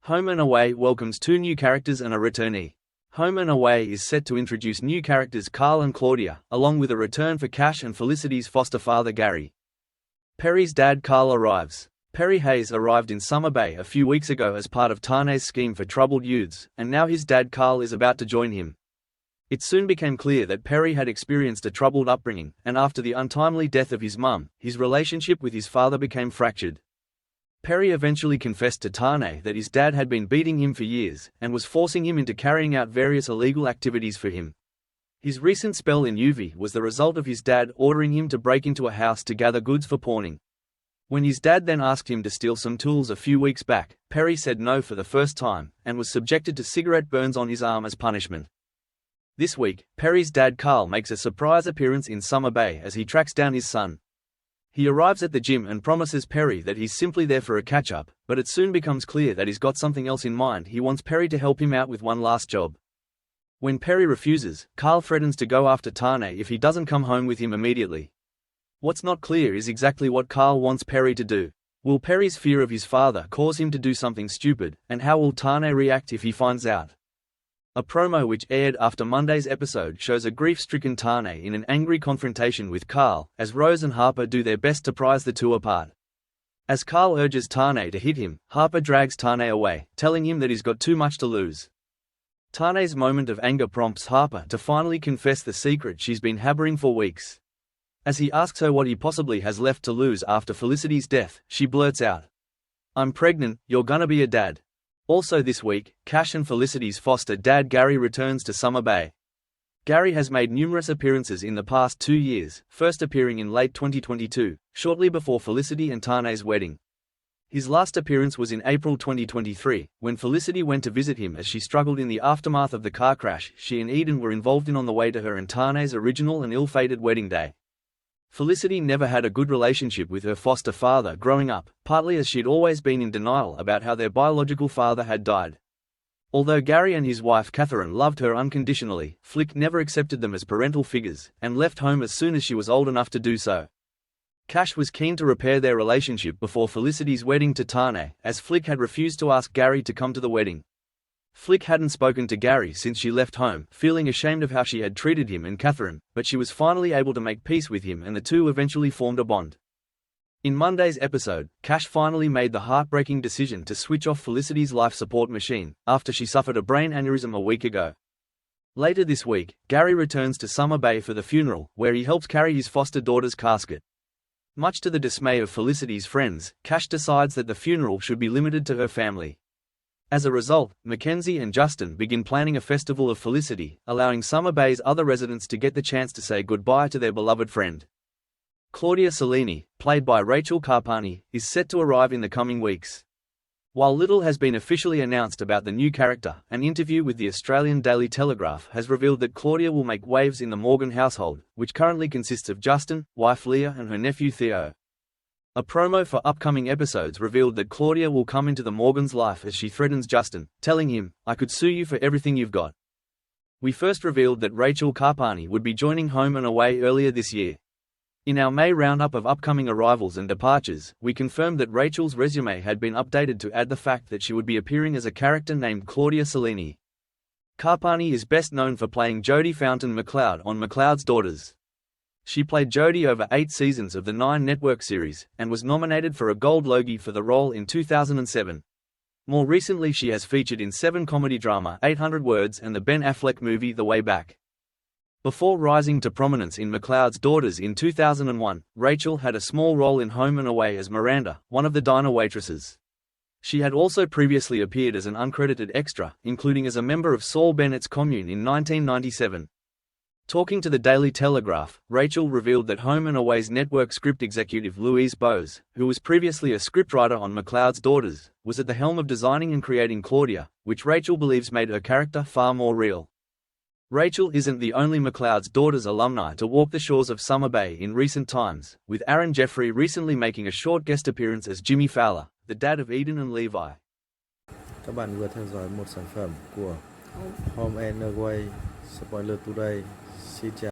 Home and Away welcomes two new characters and a returnee. Home and Away is set to introduce new characters Carl and Claudia, along with a return for Cash and Felicity's foster father Gary. Perry's dad Carl arrives. Perry Hayes arrived in Summer Bay a few weeks ago as part of Tane's scheme for troubled youths, and now his dad Carl is about to join him. It soon became clear that Perry had experienced a troubled upbringing, and after the untimely death of his mum, his relationship with his father became fractured. Perry eventually confessed to Tane that his dad had been beating him for years, and was forcing him into carrying out various illegal activities for him. His recent spell in UV was the result of his dad ordering him to break into a house to gather goods for pawning. When his dad then asked him to steal some tools a few weeks back, Perry said no for the first time, and was subjected to cigarette burns on his arm as punishment. This week, Perry's dad Carl makes a surprise appearance in Summer Bay as he tracks down his son. He arrives at the gym and promises Perry that he's simply there for a catch-up, but it soon becomes clear that he's got something else in mind. He wants Perry to help him out with one last job. When Perry refuses, Carl threatens to go after Tane if he doesn't come home with him immediately. What's not clear is exactly what Carl wants Perry to do. Will Perry's fear of his father cause him to do something stupid, and how will Tane react if he finds out? A promo which aired after Monday's episode shows a grief-stricken Tane in an angry confrontation with Carl, as Rose and Harper do their best to prise the two apart. As Carl urges Tane to hit him, Harper drags Tane away, telling him that he's got too much to lose. Tane's moment of anger prompts Harper to finally confess the secret she's been harboring for weeks. As he asks her what he possibly has left to lose after Felicity's death, she blurts out, "I'm pregnant, you're gonna be a dad." Also this week, Cash and Felicity's foster dad Gary returns to Summer Bay. Gary has made numerous appearances in the past 2 years, first appearing in late 2022, shortly before Felicity and Tane's wedding. His last appearance was in April 2023, when Felicity went to visit him as she struggled in the aftermath of the car crash she and Eden were involved in on the way to her and Tane's original and ill-fated wedding day. Felicity never had a good relationship with her foster father growing up, partly as she'd always been in denial about how their biological father had died. Although Gary and his wife Catherine loved her unconditionally, Flick never accepted them as parental figures, and left home as soon as she was old enough to do so. Cash was keen to repair their relationship before Felicity's wedding to Tane, as Flick had refused to ask Gary to come to the wedding. Flick hadn't spoken to Gary since she left home, feeling ashamed of how she had treated him and Catherine, but she was finally able to make peace with him and the two eventually formed a bond. In Monday's episode, Cash finally made the heartbreaking decision to switch off Felicity's life support machine, after she suffered a brain aneurysm a week ago. Later this week, Gary returns to Summer Bay for the funeral, where he helps carry his foster daughter's casket. Much to the dismay of Felicity's friends, Cash decides that the funeral should be limited to her family. As a result, Mackenzie and Justin begin planning a festival of Felicity, allowing Summer Bay's other residents to get the chance to say goodbye to their beloved friend. Claudia Cellini, played by Rachel Carpani, is set to arrive in the coming weeks. While little has been officially announced about the new character, an interview with the Australian Daily Telegraph has revealed that Claudia will make waves in the Morgan household, which currently consists of Justin, wife Leah and her nephew Theo. A promo for upcoming episodes revealed that Claudia will come into the Morgan's life as she threatens Justin, telling him, "I could sue you for everything you've got." We first revealed that Rachel Carpani would be joining Home and Away earlier this year. In our May roundup of upcoming arrivals and departures, we confirmed that Rachel's resume had been updated to add the fact that she would be appearing as a character named Claudia Cellini. Carpani is best known for playing Jodie Fountain McLeod on McLeod's Daughters. She played Jodie over 8 seasons of the 9 network series, and was nominated for a Gold Logie for the role in 2007. More recently she has featured in 7 comedy drama 800 Words and the Ben Affleck movie The Way Back. Before rising to prominence in McLeod's Daughters in 2001, Rachel had a small role in Home and Away as Miranda, one of the diner waitresses. She had also previously appeared as an uncredited extra, including as a member of Saul Bennett's Commune in 1997. Talking to the Daily Telegraph, Rachel revealed that Home and Away's network script executive Louise Bose, who was previously a scriptwriter on McLeod's Daughters, was at the helm of designing and creating Claudia, which Rachel believes made her character far more real. Rachel isn't the only McLeod's Daughters alumni to walk the shores of Summer Bay in recent times, with Aaron Jeffrey recently making a short guest appearance as Jimmy Fowler, the dad of Eden and Levi. Các bạn vừa theo dõi một sản phẩm của Home and Away, Spoiler Today. Xin chào.